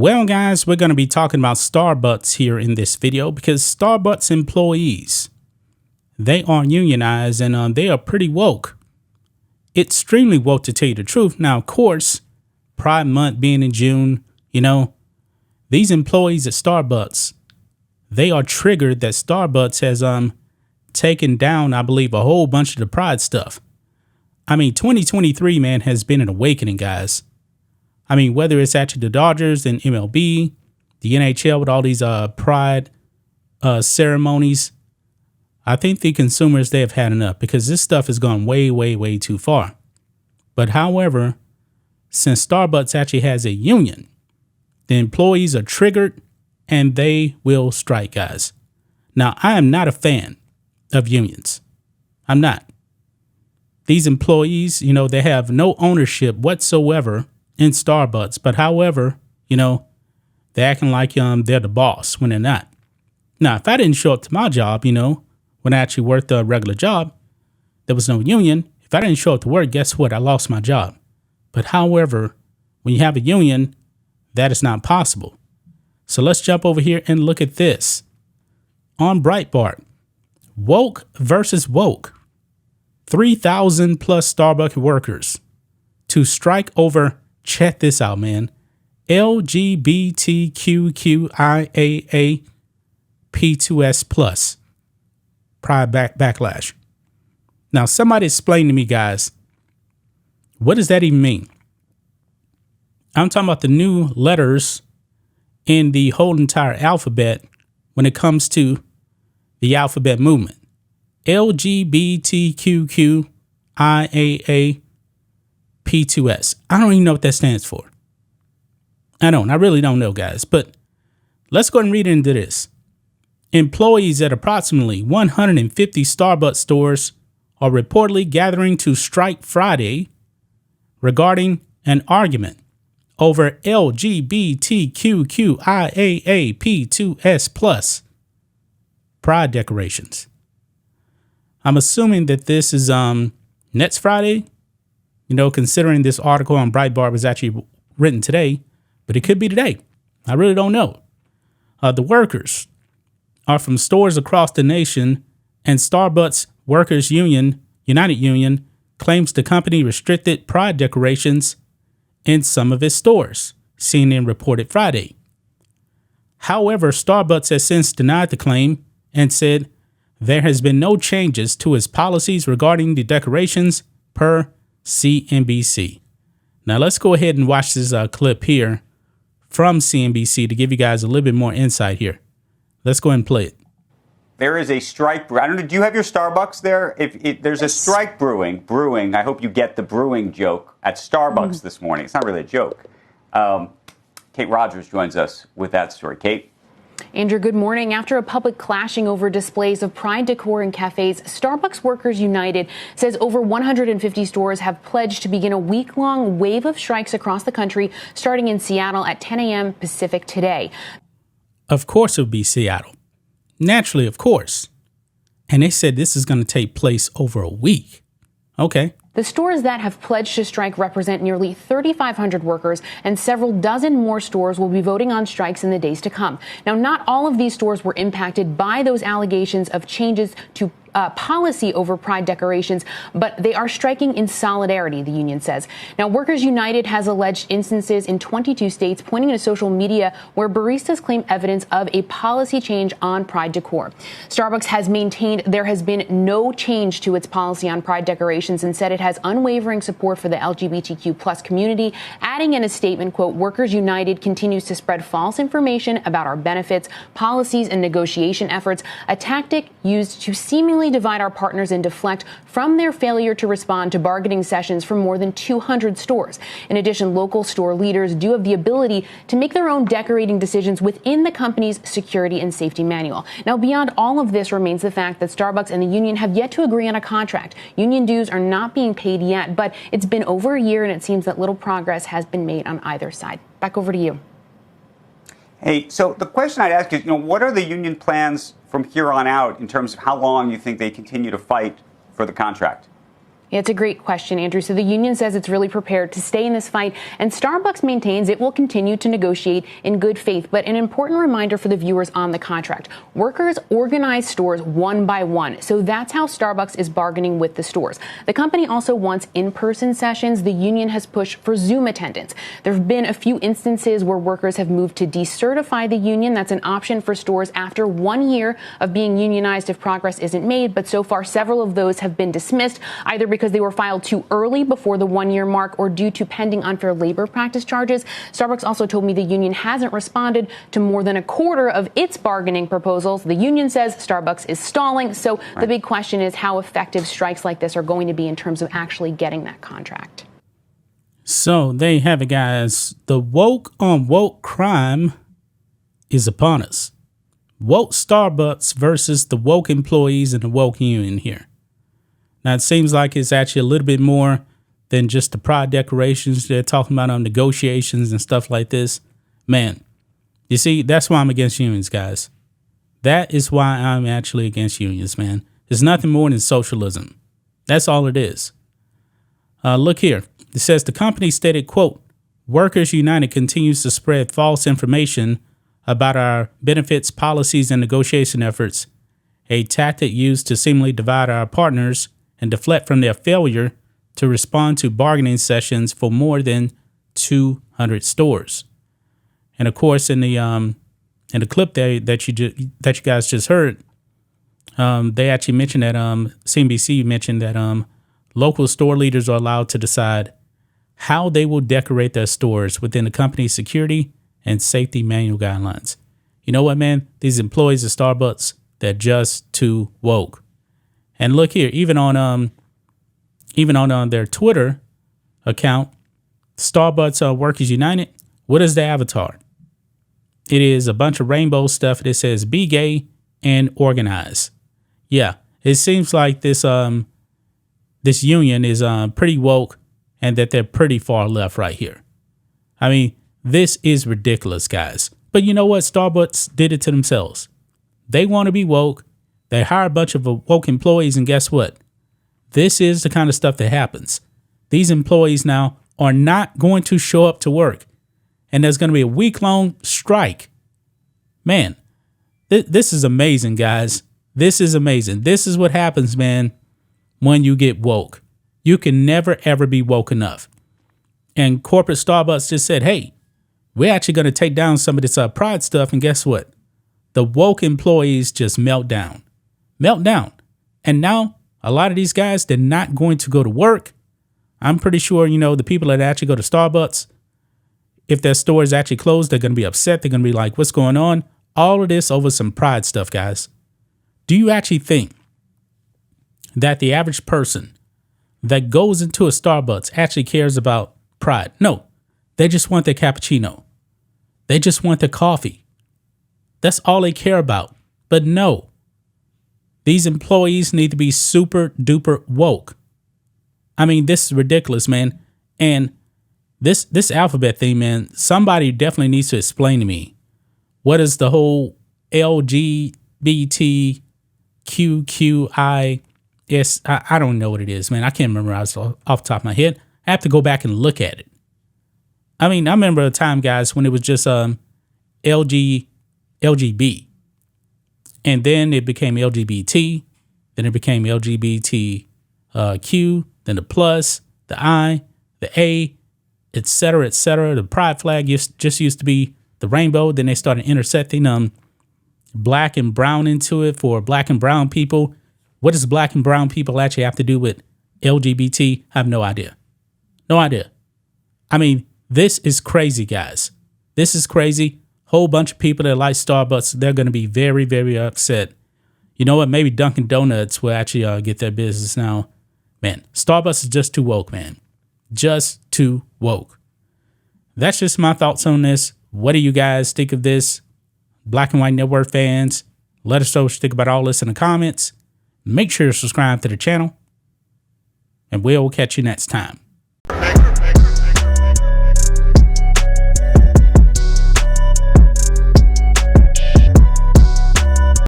Well, guys, we're going to be talking about Starbucks here in this video because Starbucks employees, they are unionized and they are pretty woke. Extremely woke, to tell you the truth. Now, of course, Pride Month being in June, these employees at Starbucks, they are triggered that Starbucks has taken down, I believe, a whole bunch of the Pride stuff. I mean, 2023, man, has been an awakening, guys. I mean, whether it's actually the Dodgers and MLB, the NHL with all these Pride ceremonies, I think the consumers, they have had enough because this stuff has gone way, way, way too far. But however, since Starbucks actually has a union, the employees are triggered and they will strike, guys. Now, I am not a fan of unions. I'm not. These employees, they have no ownership whatsoever in Starbucks. But however, they're acting like they're the boss when they're not. Now, if I didn't show up to my job, when I actually worked a regular job, there was no union. If I didn't show up to work, guess what? I lost my job. But however, when you have a union, that is not possible. So let's jump over here and look at this. On Breitbart, woke versus woke. 3,000 plus Starbucks workers to strike over, check this out, man, LGBTQIAA P2S plus. Pride backlash. Now, somebody explain to me, guys, what does that even mean? I'm talking about the new letters in the whole entire alphabet when it comes to the alphabet movement. LGBTQIAA P2S. I don't even know what that stands for. I really don't know, guys. But let's go ahead and read into this. Employees at approximately 150 Starbucks stores are reportedly gathering to strike Friday regarding an argument over LGBTQIAA P2S plus Pride decorations. I'm assuming that this is next Friday, considering this article on Breitbart was actually written today, but it could be today. I really don't know. The workers are from stores across the nation, and Starbucks Workers Union, United Union, claims the company restricted Pride decorations in some of its stores, CNN reported Friday. However, Starbucks has since denied the claim and said there has been no changes to its policies regarding the decorations per CNBC. Now let's go ahead and watch this clip here from CNBC to give you guys a little bit more insight here. Let's go ahead and play it. There is a strike. I don't know. Do you have your Starbucks there? If there's a strike brewing, I hope you get the brewing joke at Starbucks this morning. It's not really a joke. Kate Rogers joins us with that story. Kate? Andrew, good morning. After a public clashing over displays of Pride decor in cafes, Starbucks Workers United says over 150 stores have pledged to begin a week-long wave of strikes across the country, starting in Seattle at 10 a.m. Pacific today. Of course it would be Seattle. Naturally, of course. And they said this is going to take place over a week. Okay. The stores that have pledged to strike represent nearly 3,500 workers, and several dozen more stores will be voting on strikes in the days to come. Now, not all of these stores were impacted by those allegations of changes to policy over Pride decorations, but they are striking in solidarity, the union says. Now, Workers United has alleged instances in 22 states, pointing to social media where baristas claim evidence of a policy change on Pride decor. Starbucks has maintained there has been no change to its policy on Pride decorations and said it has unwavering support for the LGBTQ plus community, adding in a statement, quote, Workers United continues to spread false information about our benefits, policies, and negotiation efforts, a tactic used to seemingly divide our partners and deflect from their failure to respond to bargaining sessions from more than 200 stores. In addition, local store leaders do have the ability to make their own decorating decisions within the company's security and safety manual. Now, beyond all of this remains the fact that Starbucks and the union have yet to agree on a contract. Union dues are not being paid yet, but it's been over a year and it seems that little progress has been made on either side. Back over to you. Hey, so the question I'd ask is, what are the union plans from here on out in terms of how long you think they continue to fight for the contract? Yeah, it's a great question, Andrew. So the union says it's really prepared to stay in this fight, and Starbucks maintains it will continue to negotiate in good faith. But an important reminder for the viewers on the contract: workers organize stores one by one. So that's how Starbucks is bargaining with the stores. The company also wants in-person sessions. The union has pushed for Zoom attendance. There have been a few instances where workers have moved to decertify the union. That's an option for stores after 1 year of being unionized if progress isn't made. But so far, several of those have been dismissed, either because they were filed too early before the 1 year mark or due to pending unfair labor practice charges. Starbucks also told me the union hasn't responded to more than a quarter of its bargaining proposals. The union says Starbucks is stalling. So the big question is how effective strikes like this are going to be in terms of actually getting that contract. So there you have it, guys. The woke on woke crime is upon us. Woke Starbucks versus the woke employees and the woke union here. Now, it seems like it's actually a little bit more than just the pride declarations. They're talking about on negotiations and stuff like this. Man, you see, that's why I'm against unions, guys. That is why I'm actually against unions, man. It's nothing more than socialism. That's all it is. Look here. It says the company stated, quote, "Workers United continues to spread false information about our benefits, policies, and negotiation efforts, a tactic used to seemingly divide our partners and deflect from their failure to respond to bargaining sessions for more than 200 stores." And of course, in the clip there that you guys just heard, they actually mentioned that CNBC mentioned that local store leaders are allowed to decide how they will decorate their stores within the company's security and safety manual guidelines. You know what, man? These employees at Starbucks, they're just too woke. And look here, even on their Twitter account, Starbucks Workers United, what is the avatar? It is a bunch of rainbow stuff that says "Be gay and organize." Yeah, it seems like this union is pretty woke, and that they're pretty far left right here. I mean, this is ridiculous, guys. But you know what? Starbucks did it to themselves. They want to be woke. They hire a bunch of woke employees, and guess what? This is the kind of stuff that happens. These employees now are not going to show up to work, and there's going to be a week-long strike. Man, this is amazing, guys. This is amazing. This is what happens, man, when you get woke. You can never, ever be woke enough. And corporate Starbucks just said, hey, we're actually going to take down some of this pride stuff, and guess what? The woke employees just melt down. And now a lot of these guys, they're not going to go to work. I'm pretty sure, the people that actually go to Starbucks, if their store is actually closed, they're going to be upset. They're going to be like, what's going on? All of this over some pride stuff, guys. Do you actually think that the average person that goes into a Starbucks actually cares about pride? No, they just want their cappuccino. They just want their coffee. That's all they care about. But no, these employees need to be super duper woke. I mean, this is ridiculous, man. And this alphabet thing, man, somebody definitely needs to explain to me what is the whole LGBTQQIS. I don't know what it is, man. I can't remember off the top of my head. I have to go back and look at it. I mean, I remember a time, guys, when it was just LGB. And then it became LGBT. Then it became LGBTQ. Then the plus, the I, the A, et cetera, et cetera. The pride flag just used to be the rainbow. Then they started intersecting black and brown into it for black and brown people. What does black and brown people actually have to do with LGBT? I have no idea. No idea. I mean, this is crazy, guys. This is crazy. Whole bunch of people that like Starbucks, they're going to be very, very upset. You know what? Maybe Dunkin' Donuts will actually get their business now. Man, Starbucks is just too woke, man. Just too woke. That's just my thoughts on this. What do you guys think of this? Black and White Network fans, let us know what you think about all this in the comments. Make sure to subscribe to the channel, and we'll catch you next time.